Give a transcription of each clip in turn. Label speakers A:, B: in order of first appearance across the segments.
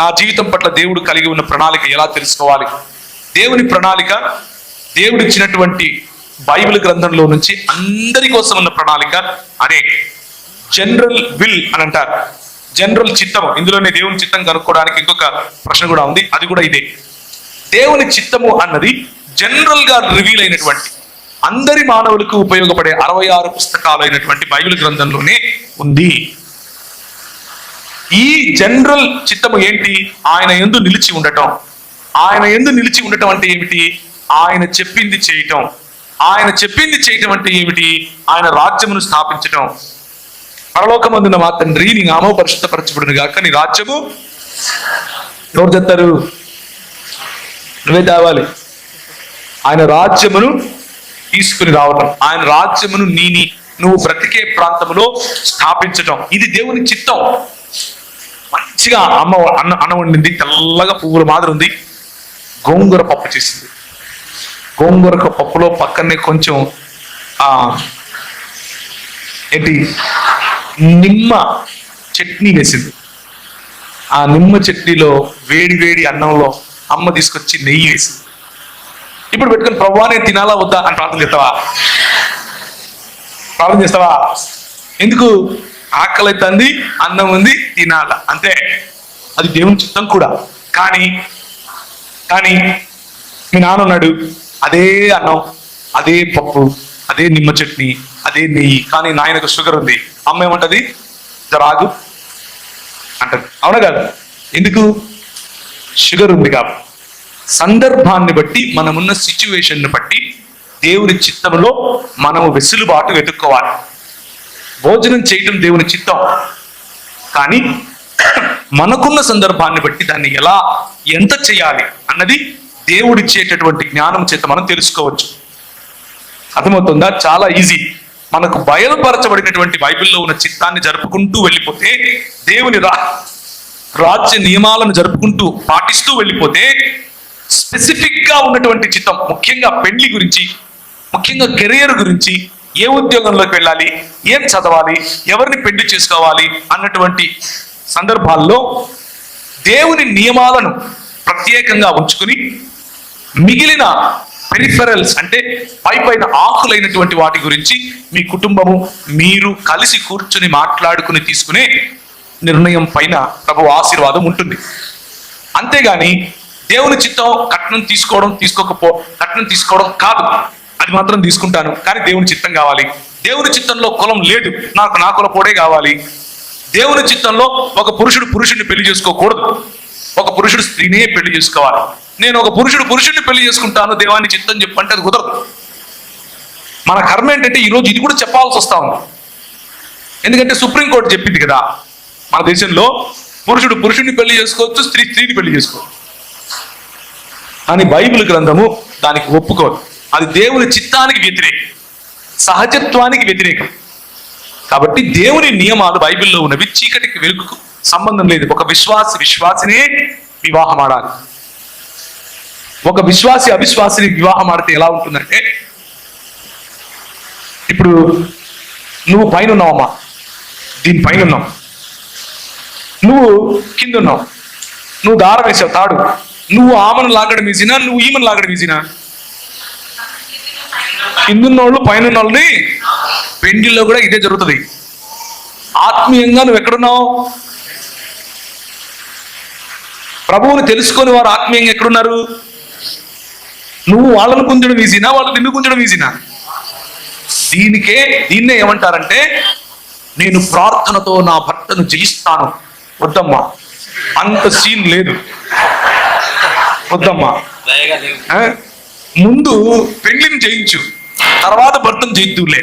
A: నా జీవితం పట్ల దేవుడు కలిగి ఉన్న ప్రణాళిక ఎలా తెలుసుకోవాలి? దేవుని ప్రణాళిక, దేవుడు ఇచ్చినటువంటి బైబిల్ గ్రంథంలో నుంచి అందరి కోసం ఉన్న ప్రణాళిక అదే జనరల్ విల్ అని అంటారు. జనరల్ చిత్తము. ఇందులోనే దేవుని చిత్తం కనుక్కోవడానికి ఇంకొక ప్రశ్న కూడా ఉంది, అది కూడా ఇదే. దేవుని చిత్తము అన్నది జనరల్ గా రివీల్ అయినటువంటి, అందరి మానవులకు ఉపయోగపడే 66 పుస్తకాలు అయినటువంటి బైబిల్ గ్రంథంలోనే ఉంది. ఈ జనరల్ చిత్తము ఏంటి? ఆయన యందు నిలిచి ఉండటం. ఆయన యందు నిలిచి ఉండటం అంటే ఏమిటి? ఆయన చెప్పింది చేయటం. ఆయన చెప్పింది చేయటం అంటే ఏమిటి? ఆయన రాజ్యమును స్థాపించటం. పరలోకమందున మా తండ్రి నీ నామము పరిశుద్ధపరచబడును గాక, నీ రాజ్యము. ఎవరు చెప్తారు? నువ్వే తేవాలి. ఆయన రాజ్యమును తీసుకుని రావటం, ఆయన రాజ్యమును నువ్వు బ్రతికే ప్రాంతంలో స్థాపించటం, ఇది దేవుని చిత్తం. మంచిగా అన్నం వండింది, తెల్లగా పువ్వుల మాదిరి ఉంది, గోంగూర పప్పు చేసింది. గోంగూర పప్పులో పక్కనే కొంచెం నిమ్మ చట్నీ వేసింది. ఆ నిమ్మ చట్నీలో వేడి వేడి అన్నంలో అమ్మ తీసుకొచ్చి నెయ్యి వేసింది. ఇప్పుడు పెట్టుకుని ప్రభువా నేను తినాలా వద్దా అని ప్రార్థన చేస్తావా? ప్రార్థన చేస్తావా? ఎందుకు? ఆకలి అవుతుంది, అన్నం ఉంది, తినాలా, అంతే. అది దేవుని చిత్తం కూడా. కానీ మీ నాన్న ఉన్నాడు, అదే అన్నం, అదే పప్పు, అదే నిమ్మ చట్నీ, అదే నెయ్యి, కానీ నాయనకు షుగర్ ఉంది. అమ్మ ఏమంటది? జరాగు అంటది. అవునా కాదు? ఎందుకు? షుగర్ ఉంది కాబట్టి. సందర్భాన్ని బట్టి, మనమున్న సిచ్యువేషన్ని బట్టి దేవుని చిత్తంలో మనము వెసులుబాటు వెతుక్కోవాలి. భోజనం చేయటం దేవుని చిత్తం, కానీ మనకున్న సందర్భాన్ని బట్టి దాన్ని ఎంత చేయాలి అన్నది దేవుడిచ్చేటటువంటి జ్ఞానం చేత మనం తెలుసుకోవచ్చు. అర్థమవుతుందా? చాలా ఈజీ. మనకు బయలుపరచబడినటువంటి బైబిల్లో ఉన్న చిత్తాన్ని జరుపుకుంటూ వెళ్ళిపోతే, దేవుని రాజ్య నియమాలను జరుపుకుంటూ పాటిస్తూ వెళ్ళిపోతే, స్పెసిఫిక్ గా ఉన్నటువంటి చిత్తం, ముఖ్యంగా పెళ్లి గురించి, ముఖ్యంగా కెరియర్ గురించి, ఏ ఉద్యోగంలోకి వెళ్ళాలి, ఏం చదవాలి, ఎవరిని పెళ్లి చేసుకోవాలి అన్నటువంటి సందర్భాల్లో దేవుని నియమాలను ప్రత్యేకంగా ఉంచుకుని, మిగిలిన పెరిఫెరల్స్ అంటే పైన ఆకులైనటువంటి వాటి గురించి మీ కుటుంబము మీరు కలిసి కూర్చుని మాట్లాడుకుని తీసుకునే నిర్ణయం పైన ప్రభు ఆశీర్వాదం ఉంటుంది. అంతేగాని దేవుని చిత్తం కట్నం తీసుకోవడం కాదు. అది మాత్రం తీసుకుంటాను, కానీ దేవుని చిత్తం కావాలి. దేవుని చిత్తంలో కులం లేదు, నాకు నా కుల పోడే కావాలి. దేవుని చిత్తంలో ఒక పురుషుడిని పెళ్లి చేసుకోకూడదు, ఒక పురుషుడు స్త్రీనే పెళ్లి చేసుకోవాలి. నేను ఒక పురుషుడిని పెళ్లి చేసుకుంటాను, దేవాన్ని చిత్తం చెప్పంటే అది కుదరదు. మన కర్మ ఏంటంటే ఈరోజు ఇది కూడా చెప్పాల్సి వస్తా ఉంది. ఎందుకంటే సుప్రీంకోర్టు చెప్పింది కదా, మన దేశంలో పురుషుడిని పెళ్లి చేసుకోవచ్చు, స్త్రీని పెళ్లి చేసుకోవచ్చు అని బైబిల్ గ్రంథము దానికి ఒప్పుకోదు. అది దేవుని చిత్తానికి వ్యతిరేకం, సహజత్వానికి వ్యతిరేకం. కాబట్టి దేవుని నియమాలు బైబిల్లో ఉన్నవి చీకటికి వెలుగుకు సంబంధం లేదు. ఒక విశ్వాసినే వివాహం ఆడాలి. ఒక విశ్వాసి అవిశ్వాసిని వివాహం ఆడితే ఎలా ఉంటుందంటే, ఇప్పుడు నువ్వు పైన ఉన్నావమ్మా, దీనిపైన ఉన్నావు, నువ్వు కింద ఉన్నావు, నువ్వు దారం వేసావు తాడు, నువ్వు ఆమెను లాగడం ఈజీనా, నువ్వు ఈమెను లాగడం ఈజీనా? కిందున్నోళ్ళు పైన వాళ్ళని. పెండిల్లో కూడా ఇదే జరుగుతుంది. ఆత్మీయంగా నువ్వు ఎక్కడున్నావు? ప్రభువుని తెలుసుకొని వారు ఆత్మీయంగా ఎక్కడున్నారు? నువ్వు వాళ్ళను గుంజడం ఈజీనా, వాళ్ళు నిన్ను గుంజడం ఈజీనా? దీన్నే ఏమంటారంటే, నేను ప్రార్థనతో నా భర్తను జయిస్తాను. వద్దమ్మా, అంత సీన్ లేదు, వద్దమ్మా. ముందు పెళ్లిని జయించు, తర్వాత భర్తను జయిద్దులే.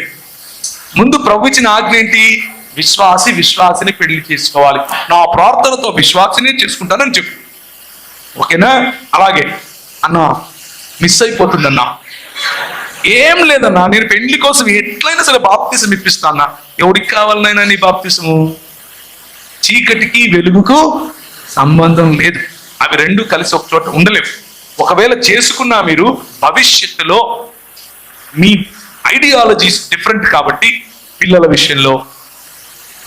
A: ముందు ప్రభు ఇచ్చిన ఆజ్ఞ ఏంటి? విశ్వాసిని పెళ్లి చేసుకోవాలి. నా ప్రార్థనతో విశ్వాసినే చేసుకుంటానని చెప్పు. ఓకేనా? అలాగే అన్నా మిస్ అయిపోతుందన్నా, ఏం లేదన్నా, నేను పెళ్లి కోసం ఎట్లయినా సరే బాప్తిసం ఇప్పిస్తానా. ఎవరికి కావాలనైనా నీ బాప్తిసము? చీకటికి వెలుగుకు సంబంధం లేదు, అవి రెండు కలిసి ఒక చోట ఉండలేవు. ఒకవేళ చేసుకున్నా మీరు భవిష్యత్తులో మీ ఐడియాలజీస్ డిఫరెంట్ కాబట్టి, పిల్లల విషయంలో,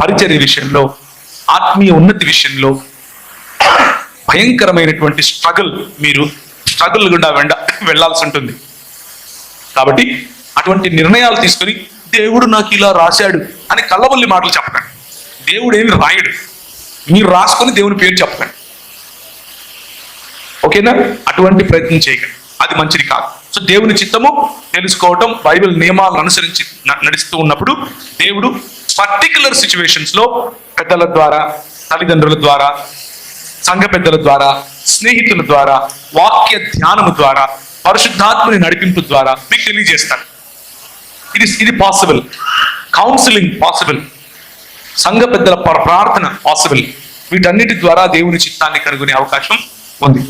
A: పరిచర్య విషయంలో, ఆత్మీయ ఉన్నతి విషయంలో, భయంకరమైనటువంటి మీరు స్ట్రగుల్ గుండా వెళ్ళాల్సి ఉంటుంది. కాబట్టి అటువంటి నిర్ణయాలు తీసుకొని దేవుడు నాకు ఇలా రాశాడు అని కళ్ళబొల్లి మాటలు చెప్పకండి. దేవుడు ఏమి రాయడు, మీరు రాసుకొని దేవుని పేరు చెప్పకండి. ఓకేనా? అటువంటి ప్రయత్నం చేయకండి, అది మంచిది కాదు. సో దేవుని చిత్తము తెలుసుకోవటం, బైబిల్ నియమాలను అనుసరించి నడుస్తూ ఉన్నప్పుడు దేవుడు పర్టికులర్ సిచ్యువేషన్స్ లో పెద్దల ద్వారా, తల్లిదండ్రుల ద్వారా, సంఘ పెద్దల ద్వారా, స్నేహితుల ద్వారా, వాక్య ధ్యానము ద్వారా, పరిశుద్ధాత్మని నడిపింపు ద్వారా మీకు తెలియజేస్తాను. ఇది పాసిబుల్. కౌన్సిలింగ్ పాసిబుల్, సంఘ పెద్దల ప్రార్థన పాసిబుల్. వీటన్నిటి ద్వారా దేవుని చిత్తాన్ని కనుగొనే అవకాశం ఉంది.